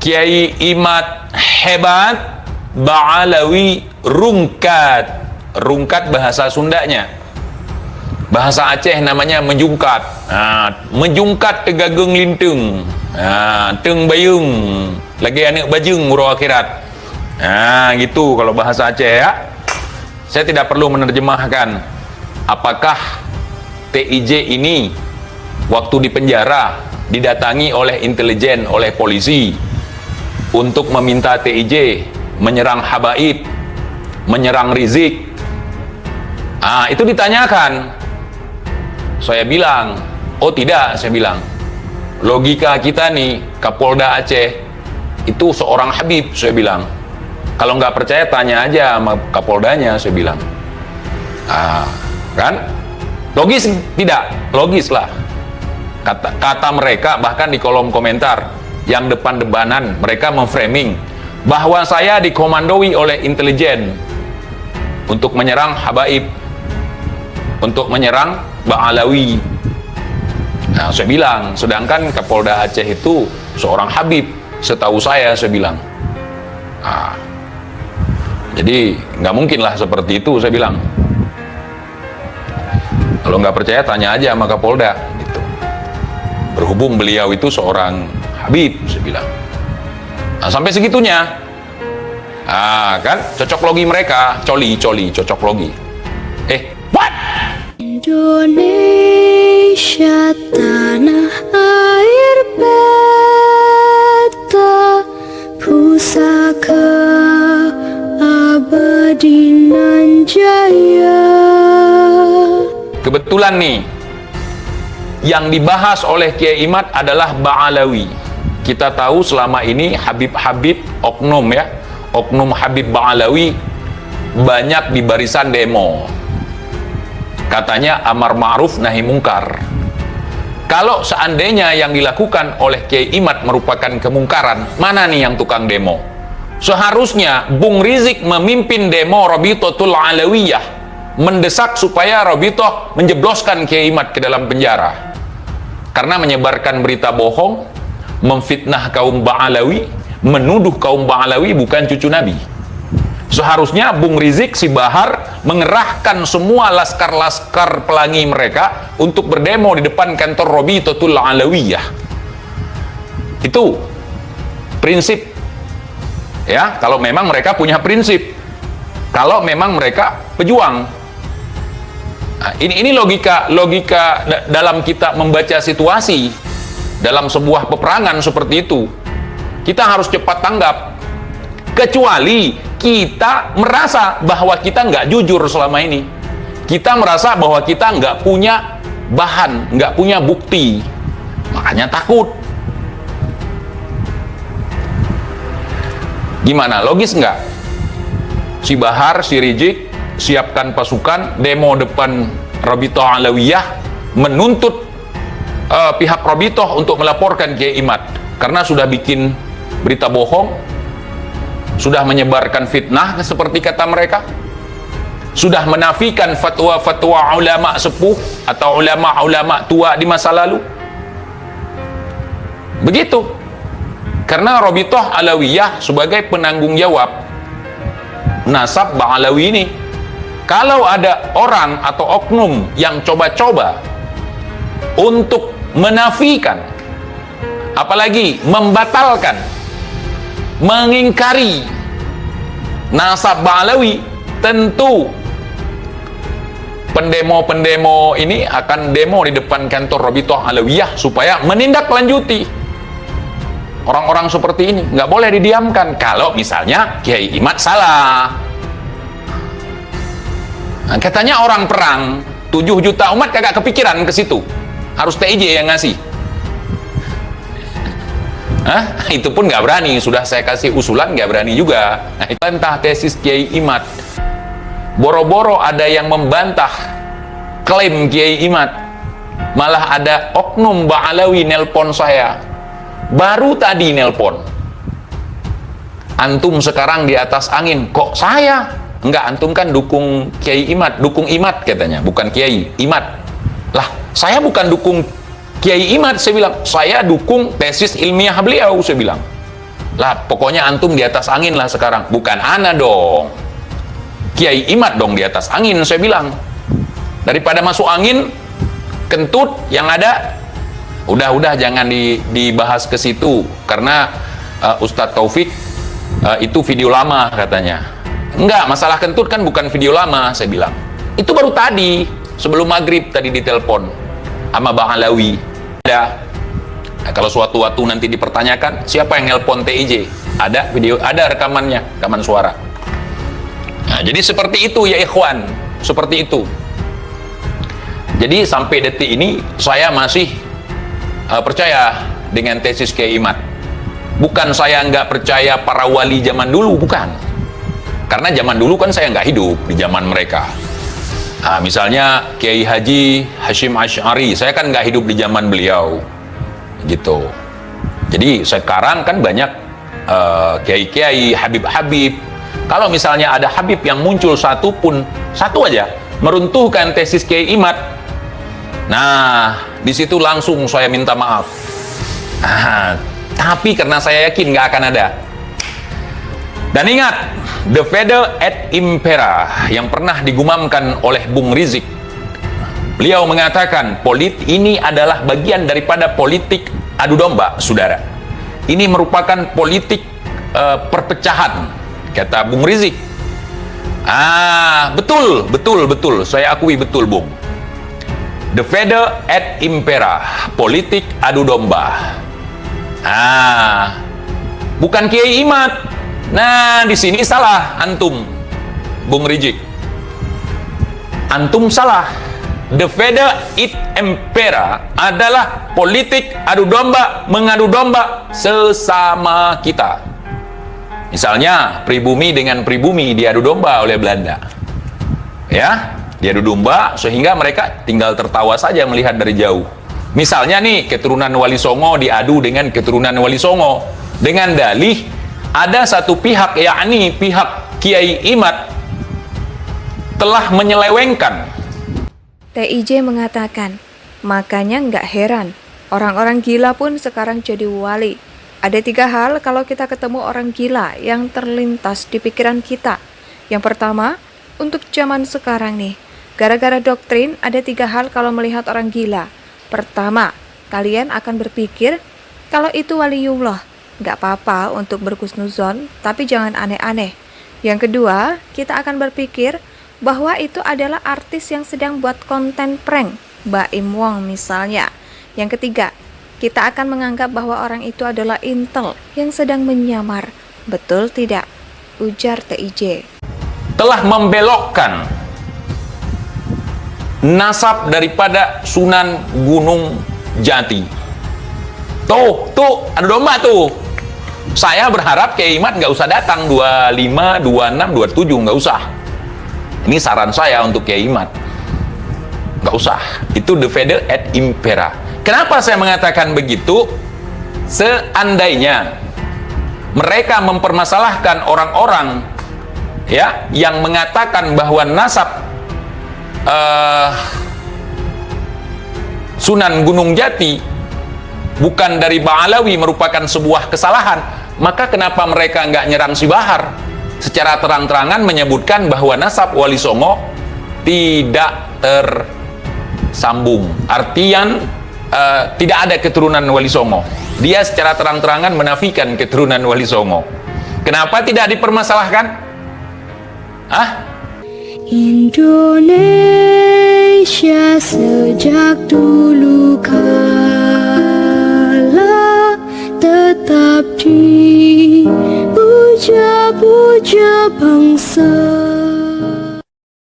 Kiai Imad hebat, Ba'alawi rungkat. Rungkat bahasa Sundanya. Bahasa Aceh namanya menjungkat. Menjungkat tegagung lintung. Teng bayung. Lagi anak bajung murah akhirat. Gitu kalau bahasa Aceh ya. Saya tidak perlu menerjemahkan. Apakah TIJ ini waktu di penjara didatangi oleh intelijen, oleh polisi untuk meminta TIJ menyerang Habaib, menyerang Rizik. Itu ditanyakan. Saya bilang, oh tidak, saya bilang. Logika kita nih, Kapolda Aceh itu seorang Habib, saya bilang. Kalau nggak percaya tanya aja sama Kapoldanya, saya bilang. Kan? Logis tidak? Logis lah. Kata mereka bahkan di kolom komentar yang depan-depanan mereka memframing bahwa saya dikomandoi oleh intelijen untuk menyerang Habaib, untuk menyerang Ba'alawi. Saya bilang, sedangkan Kapolda Aceh itu seorang Habib, setahu saya bilang. Jadi nggak mungkin lah seperti itu, saya bilang. Kalau nggak percaya tanya aja sama Kapolda gitu. Berhubung beliau itu seorang Habib, saya bilang. Sampai segitunya. Kan cocok logi mereka, coli cocok logi. What? Indonesia tanah air beta, pusaka abadi nan jaya. Kebetulan nih, yang dibahas oleh Kiai Imad adalah Ba'alawi. Kita tahu selama ini Habib-Habib oknum ya, oknum Habib Ba'alawi banyak di barisan demo. Katanya amar ma'ruf nahi mungkar. Kalau seandainya yang dilakukan oleh Kiai Imad merupakan kemungkaran, mana nih yang tukang demo? Seharusnya Bung Rizik memimpin demo Rabitatul Alawiyah, mendesak supaya Rabithah menjebloskan Kiai Imad ke dalam penjara karena menyebarkan berita bohong, memfitnah kaum Ba'alawi, menuduh kaum Ba'alawi bukan cucu Nabi. Seharusnya Bung Rizik si Bahar mengerahkan semua laskar-laskar pelangi mereka untuk berdemo di depan kantor Rabitatul Alawiyah. Itu prinsip ya, kalau memang mereka punya prinsip, kalau memang mereka pejuang. Ini logika dalam kita membaca situasi dalam sebuah peperangan seperti itu. Kita harus cepat tanggap, kecuali kita merasa bahwa kita nggak jujur selama ini, kita merasa bahwa kita nggak punya bahan, nggak punya bukti, makanya takut. Gimana, logis nggak? Si Bahar, si Rizik siapkan pasukan, demo depan Rabithah Alawiyah, menuntut pihak Rabithah untuk melaporkan Kiai Imad karena sudah bikin berita bohong, sudah menyebarkan fitnah seperti kata mereka, sudah menafikan fatwa-fatwa ulama sepuh atau ulama-ulama tua di masa lalu. Begitu. Karena Rabithah Alawiyah sebagai penanggung jawab nasab Ba'alawi ini, kalau ada orang atau oknum yang coba-coba untuk menafikan, apalagi membatalkan, mengingkari nasab Ba'alawi, tentu pendemo-pendemo ini akan demo di depan kantor Rabithah Alawiyah supaya menindaklanjuti orang-orang seperti ini. Nggak boleh didiamkan kalau misalnya Kiai Imad salah. Katanya orang perang 7 juta umat kagak kepikiran ke situ, harus TIJ yang ngasih. Itu pun nggak berani, sudah saya kasih usulan nggak berani juga. Itu entah tesis Kiai Imad, boro-boro ada yang membantah klaim Kiai Imad, malah ada oknum Ba'alawi nelpon saya, baru tadi nelpon, antum sekarang di atas angin. Kok saya? Enggak, antum kan dukung Kiai Imad, dukung Imad katanya, bukan Kiai Imad. Lah, saya bukan dukung Kiai Imad, saya bilang, saya dukung tesis ilmiah beliau, saya bilang. Lah, pokoknya antum di atas angin lah sekarang. Bukan ana dong. Kiai Imad dong di atas angin, saya bilang. Daripada masuk angin, kentut yang ada, udah jangan dibahas ke situ. Karena Ustadz Taufik, itu video lama katanya. Enggak, masalah kentut kan bukan video lama, saya bilang. Itu baru tadi, sebelum maghrib tadi ditelepon sama Bang Alawi. Ada. Nah, kalau suatu waktu nanti dipertanyakan, siapa yang nelpon TIJ? Ada video, ada rekamannya, rekaman suara. Nah, jadi seperti itu ya ikhwan, seperti itu. Jadi sampai detik ini saya masih percaya dengan tesis Kiai Imad. Bukan saya nggak percaya para wali zaman dulu, bukan. Karena zaman dulu kan saya nggak hidup di zaman mereka. Nah, misalnya Kiai Haji Hashim Asy'ari, saya kan nggak hidup di zaman beliau. Gitu. Jadi sekarang kan banyak kiai-kiai, Habib-Habib. Kalau misalnya ada Habib yang muncul satu aja meruntuhkan tesis Kiai Imad, nah di situ langsung saya minta maaf. Tapi karena saya yakin nggak akan ada. Dan ingat, the fede et impera yang pernah digumamkan oleh Bung Rizik. Beliau mengatakan, ini adalah bagian daripada politik adu domba, saudara. Ini merupakan politik perpecahan, kata Bung Rizik. Betul. Saya akui betul, Bung. The fede et impera, politik adu domba. Bukan Kiai Imad. Nah, di sini salah antum, Bung Rizik. Antum salah. The fede et impera adalah politik adu domba, mengadu domba sesama kita. Misalnya pribumi dengan pribumi diadu domba oleh Belanda. Ya, diadu domba sehingga mereka tinggal tertawa saja melihat dari jauh. Misalnya nih, keturunan Wali Songo diadu dengan keturunan Wali Songo dengan dalih ada satu pihak, yakni pihak Kiai Imad telah menyelewengkan. TIJ mengatakan, makanya nggak heran, orang-orang gila pun sekarang jadi wali. Ada 3 hal kalau kita ketemu orang gila yang terlintas di pikiran kita. Yang pertama, untuk zaman sekarang nih, gara-gara doktrin ada 3 hal kalau melihat orang gila. Pertama, kalian akan berpikir kalau itu waliullah, nggak apa-apa untuk berhusnuzon, tapi jangan aneh-aneh. Yang kedua, kita akan berpikir bahwa itu adalah artis yang sedang buat konten prank, Baim Wong misalnya. Yang ketiga, kita akan menganggap bahwa orang itu adalah intel yang sedang menyamar. Betul tidak? Ujar TIJ. Telah membelokkan nasab daripada Sunan Gunung Jati. Tuh, ada domba tuh. Saya berharap Kiai Imad nggak usah datang 25, 26, 27, nggak usah. Ini saran saya untuk Kiai Imad. Nggak usah. Itu the fede et impera. Kenapa saya mengatakan begitu? Seandainya mereka mempermasalahkan orang-orang ya yang mengatakan bahwa nasab Sunan Gunung Jati bukan dari Ba'alawi merupakan sebuah kesalahan, maka kenapa mereka nggak nyerang si Bahar secara terang-terangan menyebutkan bahwa nasab Wali Songo tidak tersambung, artian tidak ada keturunan Wali Songo. Dia secara terang-terangan menafikan keturunan Wali Songo. Kenapa tidak dipermasalahkan? Indonesia sejak dulu kala tetap dipuja-puja bangsa.